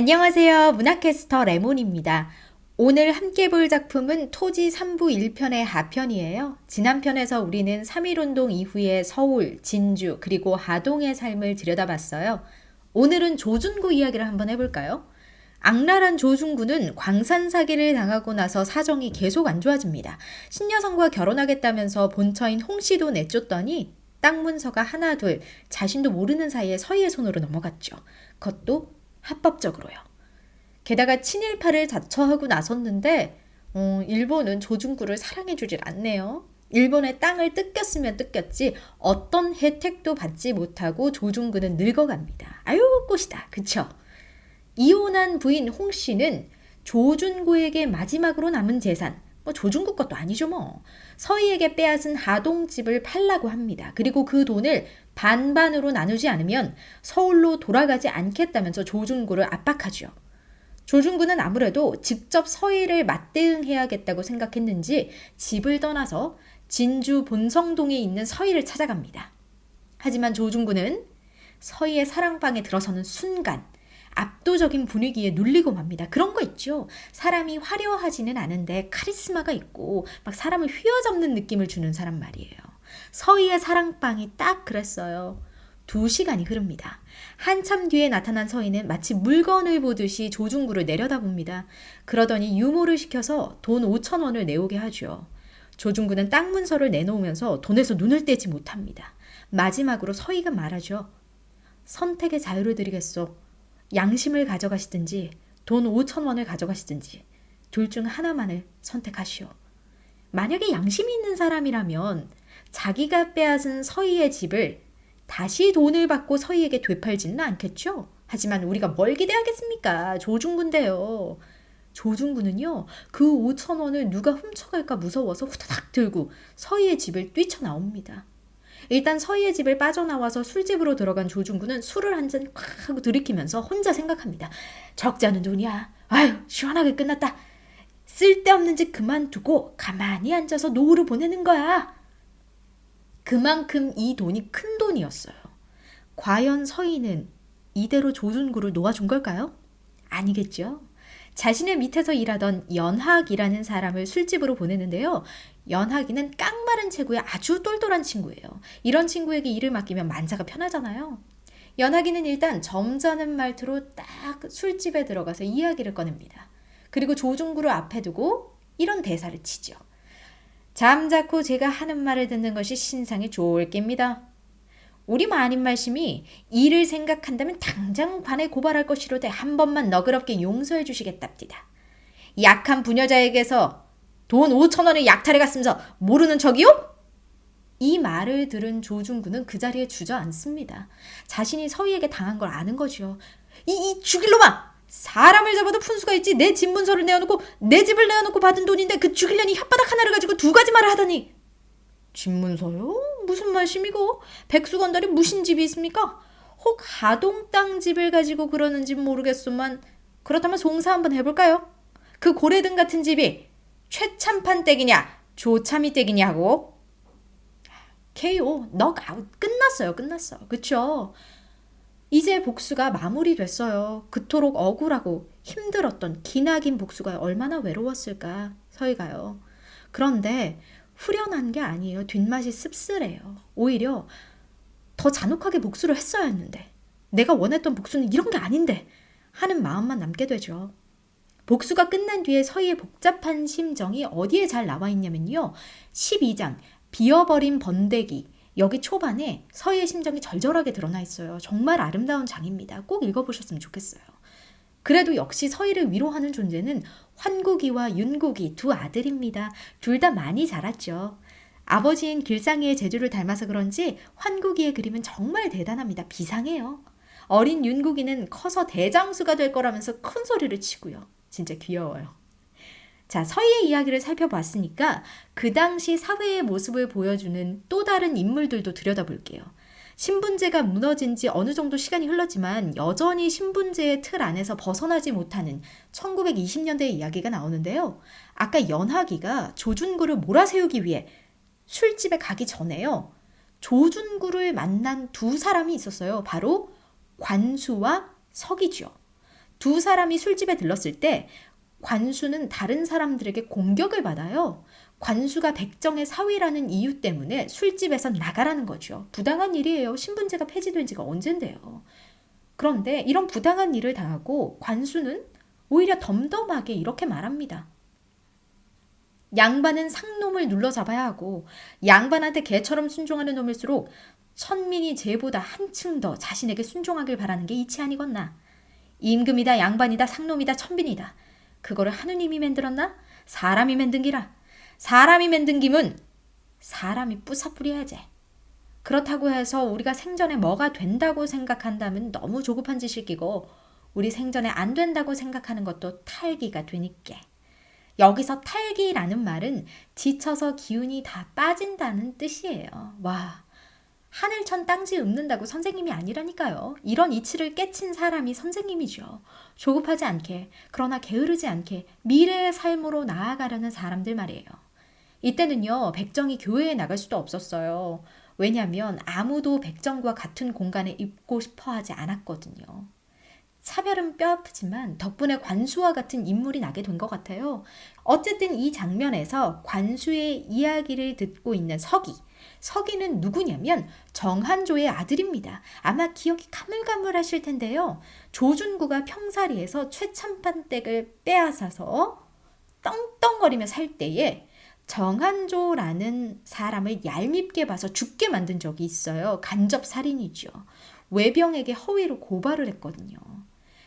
안녕하세요. 문학캐스터 레몬입니다. 오늘 함께 볼 작품은 토지 3부 1편의 하편이에요. 지난 편에서 우리는 3.1운동 이후의 서울, 진주, 그리고 하동의 삶을 들여다봤어요. 오늘은 조준구 이야기를 한번 해볼까요? 악랄한 조준구는 광산 사기를 당하고 나서 사정이 계속 안 좋아집니다. 신여성과 결혼하겠다면서 본처인 홍씨도 내쫓더니 땅 문서가 하나 둘 자신도 모르는 사이에 서희의 손으로 넘어갔죠. 그것도 합법적으로요. 게다가 친일파를 자처하고 나섰는데 일본은 조준구를 사랑해주질 않네요. 일본의 땅을 뜯겼으면 뜯겼지 어떤 혜택도 받지 못하고 조준구는 늙어갑니다. 아유 꽃이다. 그쵸? 이혼한 부인 홍씨는 조준구에게 마지막으로 남은 재산, 조준구 것도 아니죠 뭐. 서희에게 빼앗은 하동집을 팔라고 합니다. 그리고 그 돈을 반반으로 나누지 않으면 서울로 돌아가지 않겠다면서 조준구를 압박하죠. 조준구는 아무래도 직접 서희를 맞대응해야겠다고 생각했는지 집을 떠나서 진주 본성동에 있는 서희를 찾아갑니다. 하지만 조준구는 서희의 사랑방에 들어서는 순간 압도적인 분위기에 눌리고 맙니다. 그런 거 있죠. 사람이 화려하지는 않은데 카리스마가 있고 막 사람을 휘어잡는 느낌을 주는 사람 말이에요. 서희의 사랑방이 딱 그랬어요. 2시간이 흐릅니다. 한참 뒤에 나타난 서희는 마치 물건을 보듯이 조준구를 내려다봅니다. 그러더니 유모를 시켜서 돈 5,000원을 내오게 하죠. 조준구는 땅 문서를 내놓으면서 돈에서 눈을 떼지 못합니다. 마지막으로 서희가 말하죠. 선택의 자유를 드리겠소. 양심을 가져가시든지 돈 5,000원을 가져가시든지 둘 중 하나만을 선택하시오. 만약에 양심이 있는 사람이라면 자기가 빼앗은 서희의 집을 다시 돈을 받고 서희에게 되팔지는 않겠죠? 하지만 우리가 뭘 기대하겠습니까? 조준구인데요. 조준구는요, 그 5,000원을 누가 훔쳐갈까 무서워서 후다닥 들고 서희의 집을 뛰쳐나옵니다. 일단 서희의 집을 빠져나와서 술집으로 들어간 조준구는 술을 한 잔 콱 하고 들이키면서 혼자 생각합니다. 적지 않은 돈이야. 아유 시원하게 끝났다. 쓸데없는 짓 그만두고 가만히 앉아서 노후를 보내는 거야. 그만큼 이 돈이 큰 돈이었어요. 과연 서희는 이대로 조준구를 놓아준 걸까요? 아니겠죠. 자신의 밑에서 일하던 연학이라는 사람을 술집으로 보내는데요. 연학이는 깡마른 체구의 아주 똘똘한 친구예요. 이런 친구에게 일을 맡기면 만사가 편하잖아요. 연학이는 일단 점잖은 말투로 딱 술집에 들어가서 이야기를 꺼냅니다. 그리고 조준구를 앞에 두고 이런 대사를 치죠. 잠자코 제가 하는 말을 듣는 것이 신상에 좋을 깁니다. 우리 마님 말씀이 일을 생각한다면 당장 관에 고발할 것이로되 한 번만 너그럽게 용서해 주시겠답니다. 약한 부녀자에게서 돈 5,000원을 약탈해 갔으면서 모르는 척이요? 이 말을 들은 조준구는 그 자리에 주저앉습니다. 자신이 서희에게 당한 걸 아는 거죠. 이 죽일 놈아! 사람을 잡아도 푼수가 있지. 내 집 문서를 내어놓고 내 집을 내어놓고 받은 돈인데 그 죽이려니 혓바닥 하나를 가지고 2가지 말을 하다니. 집문서요? 무슨 말씀이고? 백수건달이 무슨 집이 있습니까? 혹 하동 땅 집을 가지고 그러는지 모르겠소만 그렇다면 송사 한번 해볼까요? 그 고래등 같은 집이 최참판 댁이냐 조참이 댁이냐고? KO 넉아웃 끝났어. 그쵸? 이제 복수가 마무리됐어요. 그토록 억울하고 힘들었던 기나긴 복수가 얼마나 외로웠을까 서희가요. 그런데 후련한 게 아니에요. 뒷맛이 씁쓸해요. 오히려 더 잔혹하게 복수를 했어야 했는데 내가 원했던 복수는 이런 게 아닌데 하는 마음만 남게 되죠. 복수가 끝난 뒤에 서희의 복잡한 심정이 어디에 잘 나와 있냐면요. 12장 비어버린 번데기 여기 초반에 서희의 심정이 절절하게 드러나 있어요. 정말 아름다운 장입니다. 꼭 읽어보셨으면 좋겠어요. 그래도 역시 서희를 위로하는 존재는 환국이와 윤국이 2 아들입니다. 둘 다 많이 자랐죠. 아버지인 길상이의 재주를 닮아서 그런지 환국이의 그림은 정말 대단합니다. 비상해요. 어린 윤국이는 커서 대장수가 될 거라면서 큰 소리를 치고요. 진짜 귀여워요. 자, 서희의 이야기를 살펴봤으니까 그 당시 사회의 모습을 보여주는 또 다른 인물들도 들여다볼게요. 신분제가 무너진 지 어느 정도 시간이 흘렀지만 여전히 신분제의 틀 안에서 벗어나지 못하는 1920년대의 이야기가 나오는데요. 아까 연하기가 조준구를 몰아세우기 위해 술집에 가기 전에요. 조준구를 만난 2 사람이 있었어요. 바로 관수와 석이죠. 두 사람이 술집에 들렀을 때 관수는 다른 사람들에게 공격을 받아요. 관수가 백정의 사위라는 이유 때문에 술집에서 나가라는 거죠. 부당한 일이에요. 신분제가 폐지된 지가 언젠데요. 그런데 이런 부당한 일을 당하고 관수는 오히려 덤덤하게 이렇게 말합니다. 양반은 상놈을 눌러잡아야 하고 양반한테 개처럼 순종하는 놈일수록 천민이 쟤보다 한층 더 자신에게 순종하길 바라는 게 이치 아니겠나. 임금이다 양반이다 상놈이다 천빈이다. 그거를 하느님이 만들었나? 사람이 만든 기라. 사람이 만든 김은 사람이 부숴뿌려야지. 그렇다고 해서 우리가 생전에 뭐가 된다고 생각한다면 너무 조급한 짓일 끼고 우리 생전에 안 된다고 생각하는 것도 탈기가 되니까. 여기서 탈기라는 말은 지쳐서 기운이 다 빠진다는 뜻이에요. 와, 하늘천 땅지 읊는다고 선생님이 아니라니까요. 이런 이치를 깨친 사람이 선생님이죠. 조급하지 않게, 그러나 게으르지 않게 미래의 삶으로 나아가려는 사람들 말이에요. 이때는요, 백정이 교회에 나갈 수도 없었어요. 왜냐하면 아무도 백정과 같은 공간에 있고 싶어 하지 않았거든요. 차별은 뼈아프지만 덕분에 관수와 같은 인물이 나게 된 것 같아요. 어쨌든 이 장면에서 관수의 이야기를 듣고 있는 서기. 서기는 누구냐면 정한조의 아들입니다. 아마 기억이 가물가물하실 텐데요. 조준구가 평사리에서 최참판댁을 빼앗아서 떵떵거리며 살 때에 정한조라는 사람을 얄밉게 봐서 죽게 만든 적이 있어요. 간접살인이죠. 외병에게 허위로 고발을 했거든요.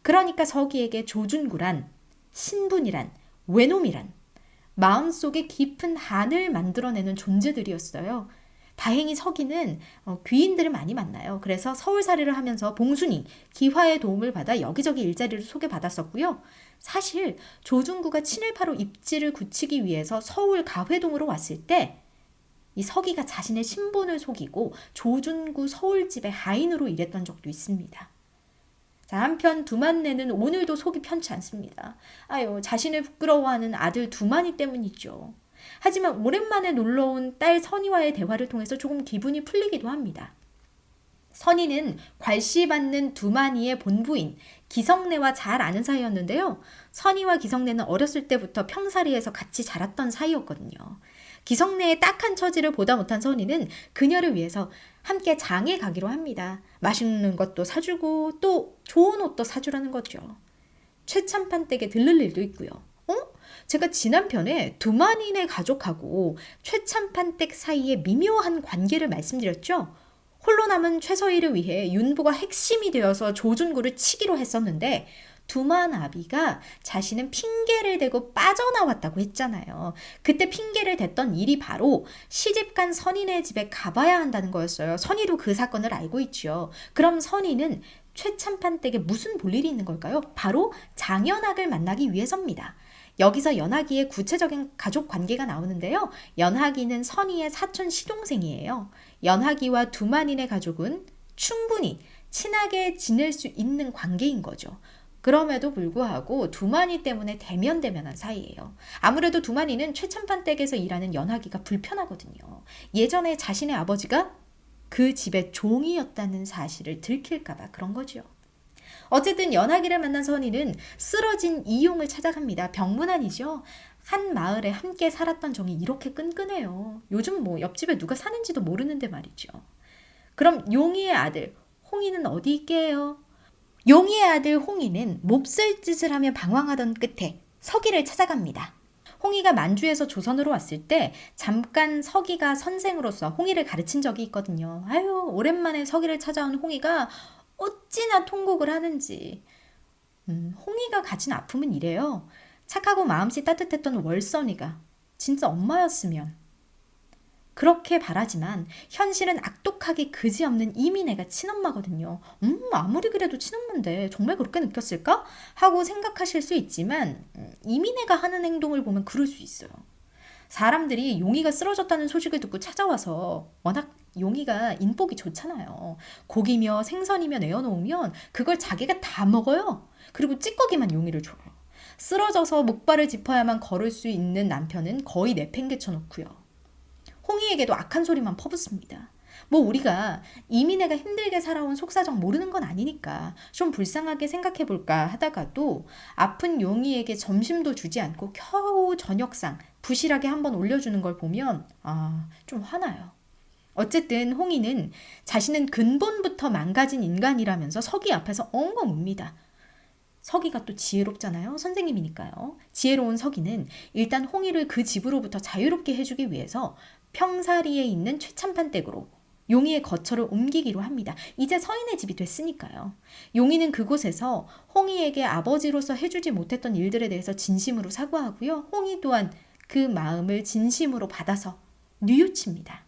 그러니까 서기에게 조준구란, 신분이란, 외놈이란 마음속에 깊은 한을 만들어내는 존재들이었어요. 다행히 서기는 귀인들을 많이 만나요. 그래서 서울살이를 하면서 봉순이, 기화의 도움을 받아 여기저기 일자리를 소개받았었고요. 사실 조준구가 친일파로 입지를 굳히기 위해서 서울 가회동으로 왔을 때 이 서기가 자신의 신분을 속이고 조준구 서울집의 하인으로 일했던 적도 있습니다. 자, 한편 두만네는 오늘도 속이 편치 않습니다. 아유, 자신을 부끄러워하는 아들 두만이 때문이죠. 하지만 오랜만에 놀러온 딸 선희와의 대화를 통해서 조금 기분이 풀리기도 합니다. 선희는 괄시받는 두만이의 본부인 기성내와 잘 아는 사이였는데요. 선희와 기성내는 어렸을 때부터 평사리에서 같이 자랐던 사이였거든요. 기성내의 딱한 처지를 보다 못한 선희는 그녀를 위해서 함께 장에 가기로 합니다. 맛있는 것도 사주고 또 좋은 옷도 사주라는 거죠. 최참판댁에 들를 일도 있고요. 제가 지난 편에 두만인의 가족하고 최참판댁 사이에 미묘한 관계를 말씀드렸죠. 홀로 남은 최서희를 위해 윤부가 핵심이 되어서 조준구를 치기로 했었는데 두만아비가 자신은 핑계를 대고 빠져나왔다고 했잖아요. 그때 핑계를 댔던 일이 바로 시집간 선인의 집에 가봐야 한다는 거였어요. 선희도 그 사건을 알고 있죠. 그럼 선희는 최참판댁에 무슨 볼일이 있는 걸까요? 바로 장연학을 만나기 위해서입니다. 여기서 연하기의 구체적인 가족 관계가 나오는데요. 연하기는 선희의 사촌 시동생이에요. 연하기와 두만인의 가족은 충분히 친하게 지낼 수 있는 관계인 거죠. 그럼에도 불구하고 두만이 때문에 대면대면한 사이예요. 아무래도 두만이는 최참판댁에서 일하는 연하기가 불편하거든요. 예전에 자신의 아버지가 그 집의 종이었다는 사실을 들킬까봐 그런 거죠. 어쨌든 연하기를 만난 선희는 쓰러진 이용을 찾아갑니다. 병문안이죠. 한 마을에 함께 살았던 정이 이렇게 끈끈해요. 요즘 뭐 옆집에 누가 사는지도 모르는데 말이죠. 그럼 용희의 아들 홍희는 어디 있게요? 용희의 아들 홍희는 몹쓸 짓을 하며 방황하던 끝에 서기를 찾아갑니다. 홍희가 만주에서 조선으로 왔을 때 잠깐 서기가 선생으로서 홍희를 가르친 적이 있거든요. 아유, 오랜만에 서기를 찾아온 홍희가 어찌나 통곡을 하는지. 홍희가 가진 아픔은 이래요. 착하고 마음씨 따뜻했던 월선이가 진짜 엄마였으면. 그렇게 바라지만 현실은 악독하게 그지없는 이민애가 친엄마거든요. 아무리 그래도 친엄마인데 정말 그렇게 느꼈을까? 하고 생각하실 수 있지만 이민애가 하는 행동을 보면 그럴 수 있어요. 사람들이 용희가 쓰러졌다는 소식을 듣고 찾아와서 워낙 용희가 인복이 좋잖아요. 고기며 생선이며 내어놓으면 그걸 자기가 다 먹어요. 그리고 찌꺼기만 용희를 줘요. 쓰러져서 목발을 짚어야만 걸을 수 있는 남편은 거의 내팽개쳐 놓고요. 홍희에게도 악한 소리만 퍼붓습니다. 뭐 우리가 이민애가 힘들게 살아온 속사정 모르는 건 아니니까 좀 불쌍하게 생각해 볼까 하다가도 아픈 용이에게 점심도 주지 않고 겨우 저녁상 부실하게 한번 올려주는 걸 보면 좀 화나요. 어쨌든 홍이는 자신은 근본부터 망가진 인간이라면서 서기 앞에서 엉엉 웁니다. 서기가 또 지혜롭잖아요. 선생님이니까요. 지혜로운 서기는 일단 홍이를 그 집으로부터 자유롭게 해주기 위해서 평사리에 있는 최참판 댁으로 용이의 거처를 옮기기로 합니다. 이제 서인의 집이 됐으니까요. 용이는 그곳에서 홍이에게 아버지로서 해주지 못했던 일들에 대해서 진심으로 사과하고요. 홍이 또한 그 마음을 진심으로 받아서 뉘우칩니다.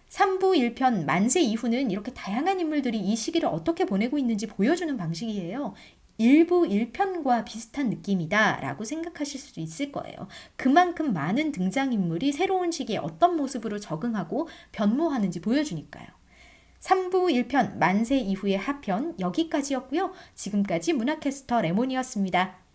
3부 1편 만세 이후는 이렇게 다양한 인물들이 이 시기를 어떻게 보내고 있는지 보여주는 방식이에요. 일부 1편과 비슷한 느낌이다 라고 생각하실 수도 있을 거예요. 그만큼 많은 등장인물이 새로운 시기에 어떤 모습으로 적응하고 변모하는지 보여주니까요. 3부 1편 만세 이후의 하편 여기까지였고요. 지금까지 문화캐스터 레몬이었습니다.